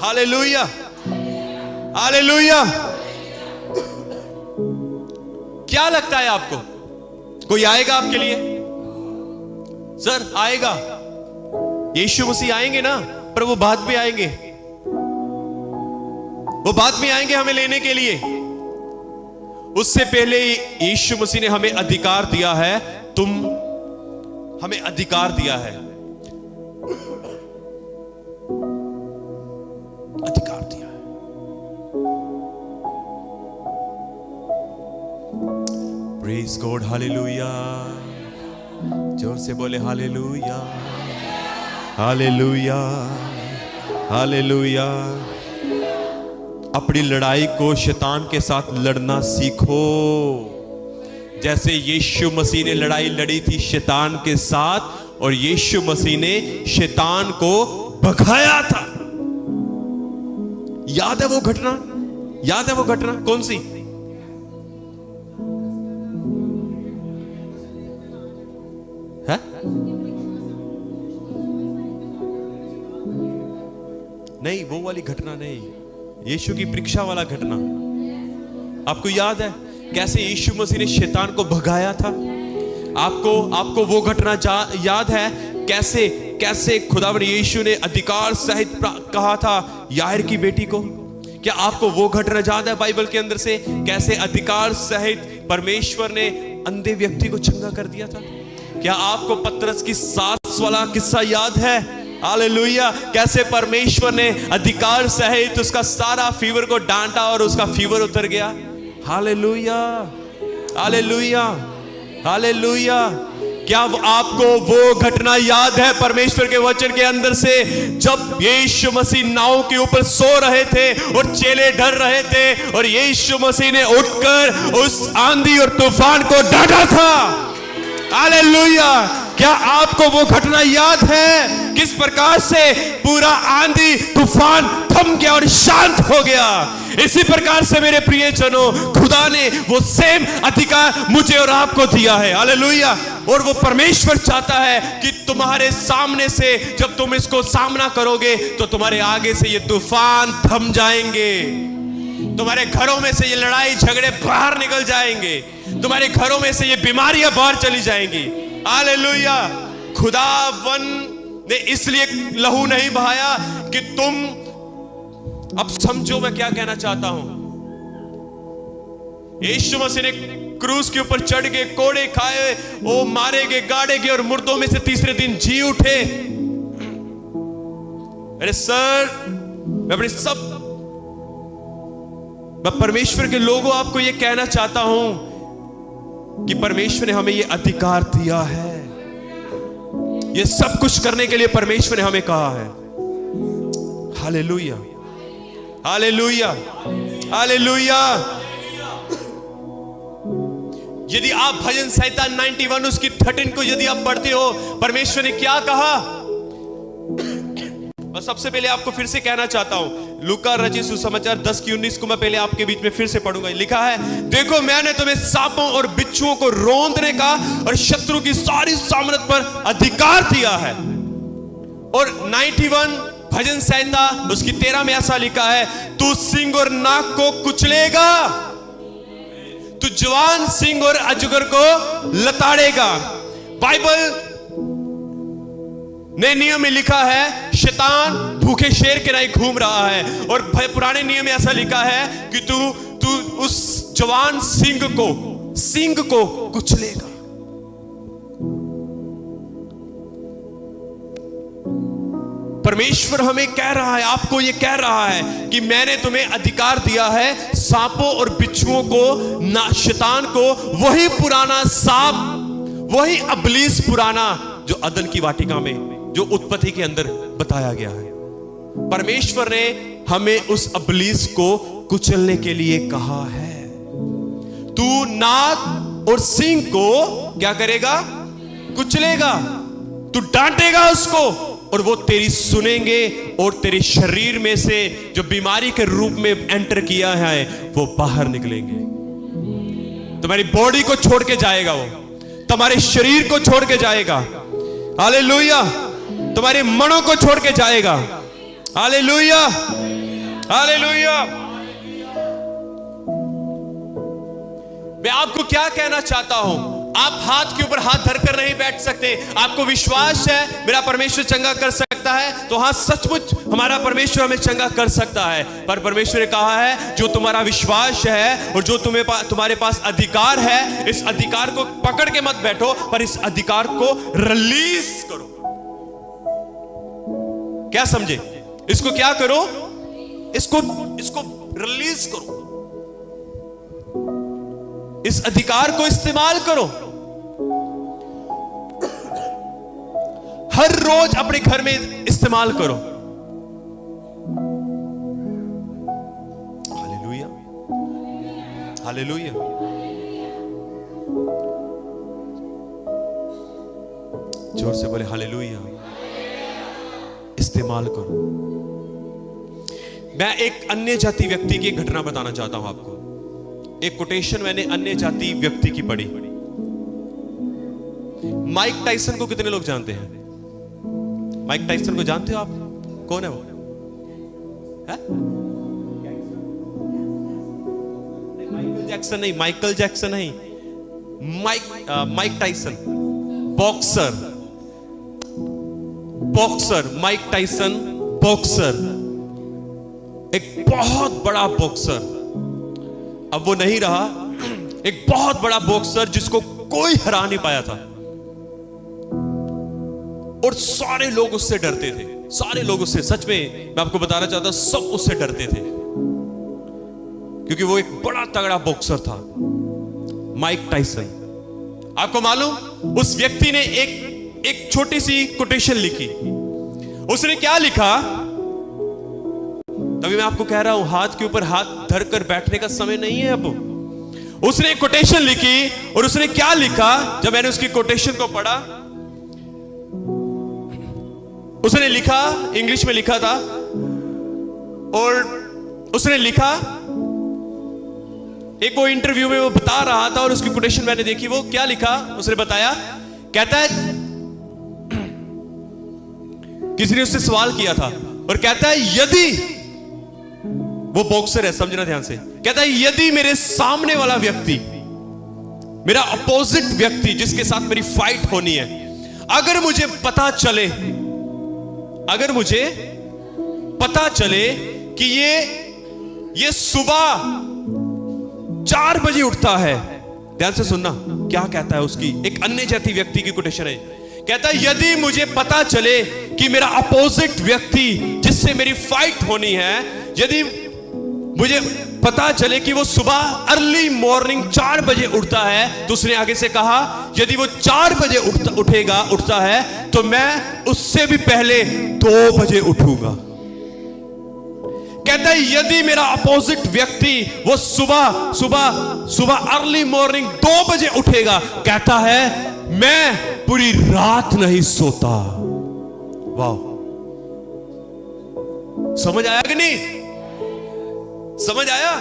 Speaker 1: Hallelujah, hallelujah. क्या लगता है आपको? कोई आएगा आपके लिए? सर आएगा, यीशु मसीह आएंगे ना, पर वो बाद में आएंगे, वो बाद में आएंगे हमें लेने के लिए। उससे पहले यीशु मसीह ने हमें अधिकार दिया है, तुम हमें अधिकार दिया है, अधिकार दिया है। Praise God, hallelujah. जोर से बोले हालेलुया, हालेलुया, हालेलुया। अपनी लड़ाई को शैतान के साथ लड़ना सीखो, जैसे यीशु मसीह ने लड़ाई लड़ी थी शैतान के साथ, और यीशु मसीह ने शैतान को भगाया था। याद है वो घटना? याद है वो घटना? कौन सी? है? नहीं, वो वाली घटना नहीं, यीशु की परीक्षा वाला घटना। आपको याद है कैसे यीशु मसीह ने शैतान को भगाया था? आपको वो घटना याद है कैसे कैसे खुदावंद यीशु ने अधिकार सहित कहा था याईर की बेटी को? क्या आपको वो घटना याद है बाइबल के अंदर से, कैसे अधिकार सहित परमेश्वर ने अंधे व्यक्ति को चंगा कर दिया था? क्या आपको पतरस की सास वाला किस्सा याद है? हालेलुया। कैसे परमेश्वर ने अधिकार सहित उसका सारा फीवर को डांटा और उसका फीवर उतर गया। Hallelujah, hallelujah, hallelujah. क्या आपको वो घटना याद है परमेश्वर के वचन के अंदर से, जब यीशु मसीह नाव के ऊपर सो रहे थे और चेले डर रहे थे, और यीशु मसीह ने उठकर उस आंधी और तूफान को डांटा था? हालेलुया। क्या आपको वो घटना याद है किस प्रकार से पूरा आंधी तूफान थम गया और शांत हो गया? इसी प्रकार से मेरे प्रियजनों, खुदा ने वो सेम अधिकार मुझे और आपको दिया है। हालेलुया। और वो परमेश्वर चाहता है कि तुम्हारे सामने से जब तुम इसको सामना करोगे तो तुम्हारे आगे से ये तूफान थम जाएंगे, तुम्हारे घरों में से ये लड़ाई झगड़े बाहर निकल जाएंगे, तुम्हारे घरों में से ये बीमारियां बाहर चली जाएंगी। हालेलुया। खुदावन ने इसलिए लहू नहीं बहाया कि तुम, अब समझो मैं क्या कहना चाहता हूं। यीशु मसीह ने क्रूस के ऊपर चढ़ के कोड़े खाए, वो मारे गए, गाड़े गए और मुर्दों में से तीसरे दिन जी उठे। अरे सर, मैं परमेश्वर के लोगों आपको यह कहना चाहता हूं कि परमेश्वर ने हमें यह अधिकार दिया है, यह सब कुछ करने के लिए परमेश्वर ने हमें कहा है। Hallelujah, hallelujah, hallelujah. यदि आप भजन संहिता 91 उसकी 13 को यदि आप पढ़ते हो, परमेश्वर ने क्या कहा? मैं सबसे पहले आपको फिर से कहना चाहता हूं, लूका रचित सुसमाचार 10 की 19 को मैं पहले आपके बीच में फिर से पढ़ूंगा। लिखा है, देखो मैंने तुम्हें सांपों और बिच्छुओं को रौंदने का और शत्रु की सारी सामर्थ पर अधिकार दिया है। और 91 भजन संहिता उसकी 13 में ऐसा लिखा है, तू सिंह और नाग को कुचलेगा, तू जवान सिंह और अजगर को लताड़ेगा। बाइबल नए नियम में लिखा है शैतान भूखे शेर के नहीं घूम रहा है, और पुराने नियम में ऐसा लिखा है कि तू उस जवान सिंह को कुचलेगा। परमेश्वर हमें कह रहा है, आपको यह कह रहा है कि मैंने तुम्हें अधिकार दिया है सांपों और बिच्छुओं को, ना शैतान को, वही पुराना सांप, वही इब्लीस पुराना जो अदन की वाटिका में, जो उत्पत्ति के अंदर बताया गया है। परमेश्वर ने हमें उस इब्लीस को कुचलने के लिए कहा है। तू नाग और सिंह को क्या करेगा? कुचलेगा, तू डांटेगा उसको, और वो तेरी सुनेंगे, और तेरे शरीर में से जो बीमारी के रूप में एंटर किया है वो बाहर निकलेंगे। तुम्हारी बॉडी को छोड़ के जाएगा, वो तुम्हारे शरीर को छोड़ के जाएगा। हालेलुया। तुम्हारे मनों को छोड़ के जाएगा। Hallelujah, hallelujah. मैं आपको क्या कहना चाहता हूं, आप हाथ के ऊपर हाथ धरकर नहीं बैठ सकते। आपको विश्वास है मेरा परमेश्वर चंगा कर सकता सकता है, तो हाँ सचमुच हमारा परमेश्वर हमें चंगा कर सकता है। पर परमेश्वर ने कहा है जो तुम्हारा विश्वास है और जो तुम्हारे पास अधिकार है, इस अधिकार को पकड़ के मत बैठो, पर इस अधिकार को रिलीज करो। क्या समझे? इसको क्या करो? इसको रिलीज करो, इस अधिकार को इस्तेमाल करो। हर रोज अपने घर में इस्तेमाल करो। Hallelujah, hallelujah. जोर से बोले हालेलुया। इस्तेमाल करो। मैं एक अन्य जाति व्यक्ति की घटना बताना चाहता हूं आपको। एक कोटेशन मैंने अन्य जाति व्यक्ति की पढ़ी। माइक टाइसन को कितने लोग जानते हैं? माइक टाइसन को जानते हो आप? कौन है वो? है? माइकल जैक्सन नहीं, माइकल जैक्सन नहीं, Mike Tyson, boxer. Mike Tyson boxer, एक बहुत बड़ा बॉक्सर। अब वो नहीं रहा। एक बहुत बड़ा बॉक्सर जिसको कोई हरा नहीं पाया था, और सारे लोग उससे डरते थे। सारे लोग उससे, सच में मैं आपको बताना चाहता हूं, सब उससे डरते थे, क्योंकि वो एक बड़ा तगड़ा बॉक्सर था, माइक टाइसन। आपको मालूम, उस व्यक्ति ने एक छोटी सी कोटेशन लिखी। उसने क्या लिखा? तभी मैं आपको कह रहा हूं, हाथ के ऊपर हाथ धरकर बैठने का समय नहीं है अब। उसने एक कोटेशन लिखी, और उसने क्या लिखा? जब मैंने उसकी कोटेशन को पढ़ा, उसने लिखा, इंग्लिश में लिखा था, और उसने लिखा, एक वो इंटरव्यू में वो बता रहा था, और उसकी कोटेशन मैंने देखी। वो क्या लिखा? उसने बताया, कहता है, किसी ने उससे सवाल किया था, और कहता है यदि, वो बॉक्सर है, समझना ध्यान से, कहता है यदि मेरे सामने वाला व्यक्ति, मेरा अपोजिट व्यक्ति जिसके साथ मेरी फाइट होनी है, अगर मुझे पता चले कि ये सुबह 4 बजे उठता है। ध्यान से सुनना क्या कहता है। उसकी एक अन्य जाति व्यक्ति की कोटेशन है। कहता है यदि मुझे पता चले कि मेरा अपोजिट व्यक्ति जिससे मेरी फाइट होनी है, यदि मुझे पता चले कि वो सुबह अर्ली मॉर्निंग 4 बजे उठता है, तो उसने आगे से कहा यदि वो 4 बजे उठता है, तो मैं उससे भी पहले 2 बजे उठूंगा। कहता है यदि मेरा अपोजिट व्यक्ति वो सुबह अर्ली मॉर्निंग 2 बजे उठेगा, कहता है मैं पूरी रात नहीं सोता। वाह, समझ आया कि नहीं? समझ आया?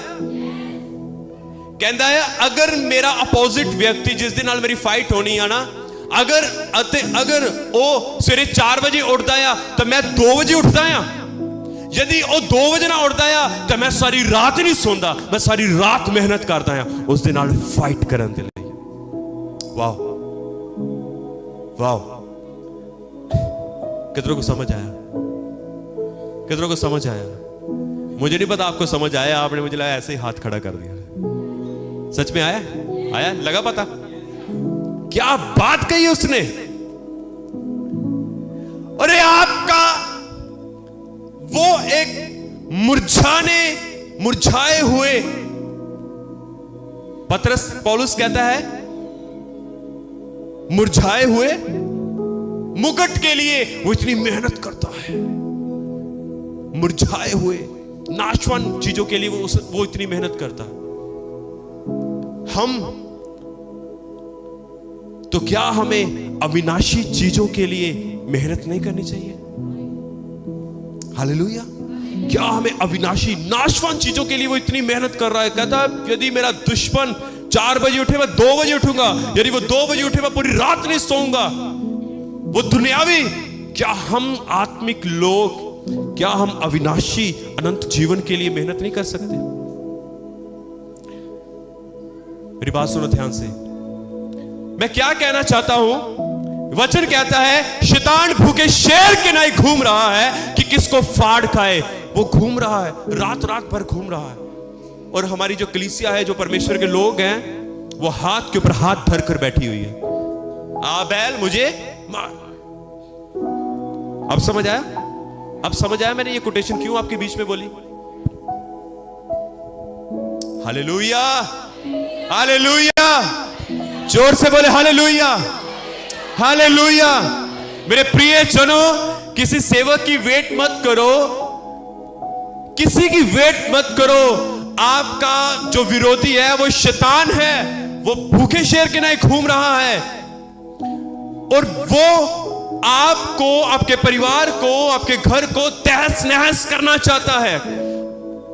Speaker 1: कहता है अगर मेरा अपोजिट व्यक्ति जिस दिन नाल मेरी फाइट होनी है ना, अगर वो सवेरे 4 बजे उठता है तो मैं 2 बजे उठता है। यदि वो 2 बजे ना उठता है तो मैं सारी रात नहीं सोंदा, मैं सारी रात मेहनत करता है उस दिन नाल फाइट करने के लिए। वाह वाह, कितनों को समझ आया? कितनों को समझ आया? मुझे नहीं पता आपको समझ आया, आपने मुझे लगा ऐसे ही हाथ खड़ा कर दिया। सच में आया? लगा पता? क्या बात कही उसने? अरे आपका वो एक मुरझाए हुए, पौलुस कहता है मुरझाए हुए मुकुट के लिए वो इतनी मेहनत करता है। मुरझाए हुए नाशवान चीजों के लिए वो इतनी मेहनत करता है। हम तो क्या हमें अविनाशी चीजों के लिए मेहनत नहीं करनी चाहिए? हालेलुया। क्या हमें अविनाशी नाशवान चीजों के लिए वो इतनी मेहनत कर रहा है? कहता है यदि मेरा दुश्मन 4 बजे उठे मैं 2 बजे उठूंगा, यदि वो 2 बजे उठे मैं पूरी रात नहीं सोऊंगा। वो दुनियावी, क्या हम आत्मिक लोग, क्या हम अविनाशी अनंत जीवन के लिए मेहनत नहीं कर सकते? मेरी बात सुनो ध्यान से। मैं क्या कहना चाहता हूं वचन कहता है शैतान भूखे शेर के नहीं घूम रहा है कि किसको फाड़ खाए, वो घूम रहा है, रात रात भर घूम रहा है। और हमारी जो कलीसिया है, जो परमेश्वर के लोग हैं, वो हाथ के ऊपर हाथ धर कर बैठी हुई है, आ बैल मुझे मार। अब समझ आया? अब समझ आया मैंने ये कोटेशन क्यों आपके बीच में बोली? हालेलुया, हालेलुया, जोर से बोले हालेलुया, हालेलुया। मेरे प्रिय जनों, किसी सेवक की वेट मत करो, किसी की वेट मत करो। आपका जो विरोधी है वो शैतान है, वो भूखे शेर के नहीं घूम रहा है, और वो आपको, आपके परिवार को, आपके घर को तहस नहस करना चाहता है।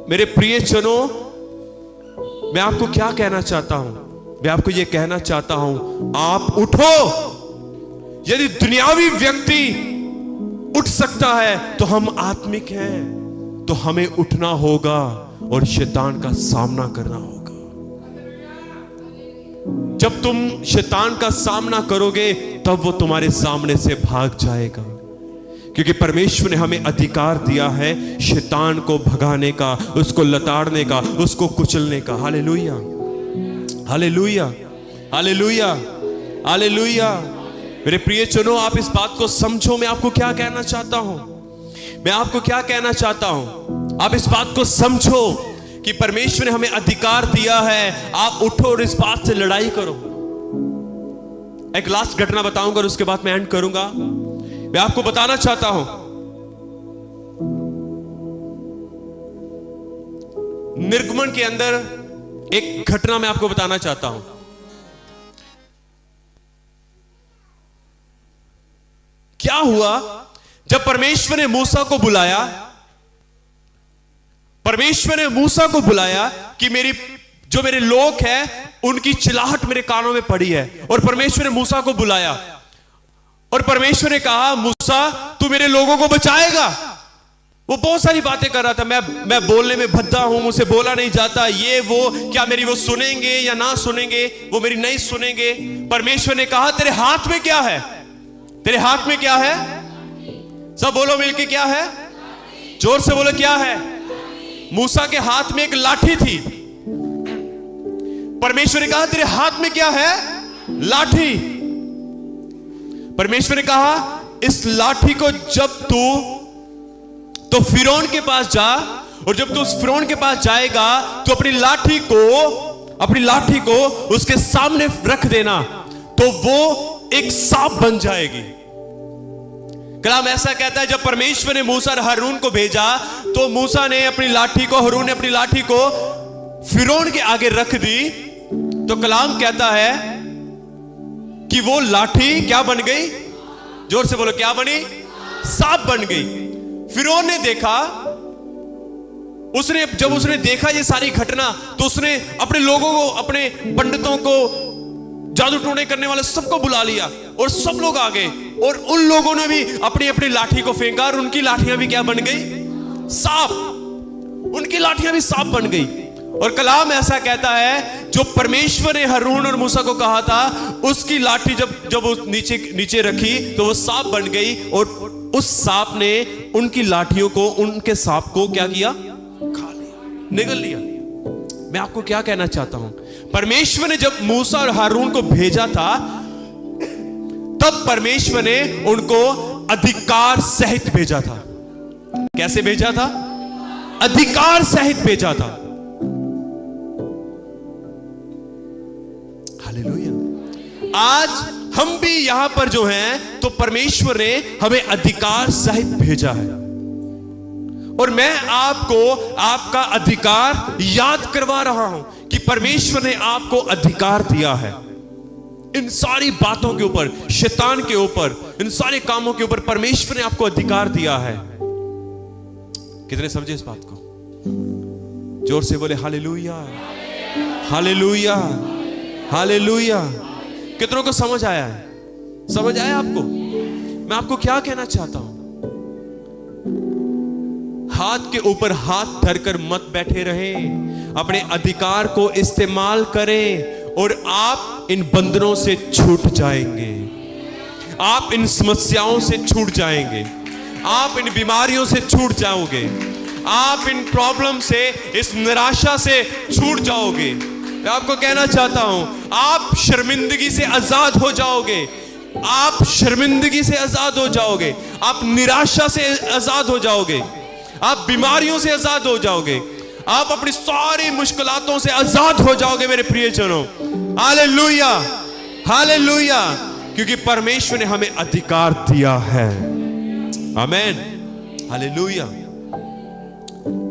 Speaker 1: मेरे प्रिय जनों, मैं आपको क्या कहना चाहता हूं? मैं आपको यह कहना चाहता हूं, आप उठो। यदि दुनियावी व्यक्ति उठ सकता है तो हम आत्मिक हैं, तो हमें उठना होगा और शैतान का सामना करना होगा। जब तुम शैतान का सामना करोगे तब वो तुम्हारे सामने से भाग जाएगा, क्योंकि परमेश्वर ने हमें अधिकार दिया है शैतान को भगाने का, उसको लताड़ने का, उसको कुचलने का। Hallelujah, hallelujah, hallelujah, hallelujah. मेरे प्रिय जनों, आप इस बात को समझो। मैं आपको क्या कहना चाहता हूं, मैं आपको क्या कहना चाहता हूं, आप इस बात को समझो कि परमेश्वर ने हमें अधिकार दिया है। आप उठो और इस बात से लड़ाई करो। एक लास्ट घटना बताऊंगा और उसके बाद मैं एंड करूंगा। मैं आपको बताना चाहता हूं, निर्गमन के अंदर एक घटना मैं आपको बताना चाहता हूं। क्या हुआ जब परमेश्वर ने मूसा को बुलाया? परमेश्वर ने मूसा को बुलाया कि मेरे लोग हैं उनकी चिल्लाहट मेरे कानों में पड़ी है। और परमेश्वर ने मूसा को बुलाया और परमेश्वर ने कहा, मूसा तू मेरे लोगों को बचाएगा। वो बहुत सारी बातें कर रहा था, मैं बोलने में भद्दा हूं, मुझसे बोला नहीं जाता, ये वो, क्या मेरी वो सुनेंगे या ना सुनेंगे? वो मेरी नहीं सुनेंगे। परमेश्वर ने कहा, तेरे हाथ में क्या है? तेरे हाथ में क्या है? सब बोलो मिलके, क्या है? जोर से बोलो, क्या है? मूसा के हाथ में एक लाठी थी। परमेश्वर ने कहा, तेरे हाथ में क्या है? लाठी। परमेश्वर ने कहा, इस लाठी को जब तो फिरौन के पास जा, और जब तू उस फिरौन के पास जाएगा तो अपनी लाठी को उसके सामने रख देना, तो वो एक सांप बन जाएगी। कलाम ऐसा कहता है, जब परमेश्वर ने मूसा और हारून को भेजा तो मूसा ने अपनी लाठी को, हारून ने अपनी लाठी को फिरौन के आगे रख दी। तो कलाम कहता है कि वो लाठी क्या बन गई? जोर से बोलो, क्या बनी? सांप बन गई। फिरौन ने देखा, जब उसने देखा ये सारी घटना, तो उसने अपने लोगों को, अपने पंडितों को, जादू टोने करने वाले सबको बुला लिया और सब लोग आ गए, और उन लोगों ने भी अपनी अपनी लाठी को फेंका और उनकी लाठियां भी क्या बन गई? सांप। उनकी लाठियां भी सांप बन गई। और कलाम ऐसा कहता है, जो परमेश्वर ने हारून और मूसा को कहा था, उसकी लाठी जब वो नीचे रखी तो वो सांप बन गई, और उस सांप ने उनकी लाठियों को, उनके सांप को क्या किया? खा लिया, निगल लिया। मैं आपको क्या कहना चाहता हूं, परमेश्वर ने जब मूसा और हारून को भेजा था, तब परमेश्वर ने उनको अधिकार सहित भेजा था। कैसे भेजा था? अधिकार सहित भेजा था। हालेलुया। आज हम भी यहां पर जो हैं, तो परमेश्वर ने हमें अधिकार सहित भेजा है। और मैं आपको आपका अधिकार याद करवा रहा हूं कि परमेश्वर ने आपको अधिकार दिया है। इन सारी बातों के ऊपर, शैतान के ऊपर, इन सारे कामों के ऊपर परमेश्वर ने आपको अधिकार दिया है। कितने समझे इस बात को? जोर से बोले हालेलुया, हालेलुया, हालेलुया। कितनों को समझ आया है? समझ आया आपको? मैं आपको क्या कहना चाहता हूं, हाथ के ऊपर हाथ धरकर मत बैठे रहें, अपने अधिकार को इस्तेमाल करें और आप इन बंधनों से छूट जाएंगे। आप इन समस्याओं से छूट जाएंगे, आप इन बीमारियों से छूट जाओगे, आप इन प्रॉब्लम से, इस निराशा से छूट जाओगे। मैं आपको कहना चाहता हूं, आप शर्मिंदगी से आजाद हो जाओगे, आप शर्मिंदगी से आजाद हो जाओगे, आप निराशा से आजाद हो जाओगे, आप बीमारियों से आजाद हो जाओगे, आप अपनी सारी मुश्किलातों से आजाद हो जाओगे मेरे प्रियजनों। हालेलुया, हालेलुया, क्योंकि परमेश्वर ने हमें अधिकार दिया है। आमेन, हालेलुया,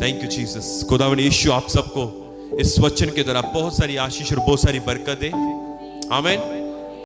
Speaker 1: थैंक यू जीसस। खुदावंद यीशु आप सबको इस वचन के द्वारा बहुत सारी आशीष और बहुत सारी बरकत दे। आमेन।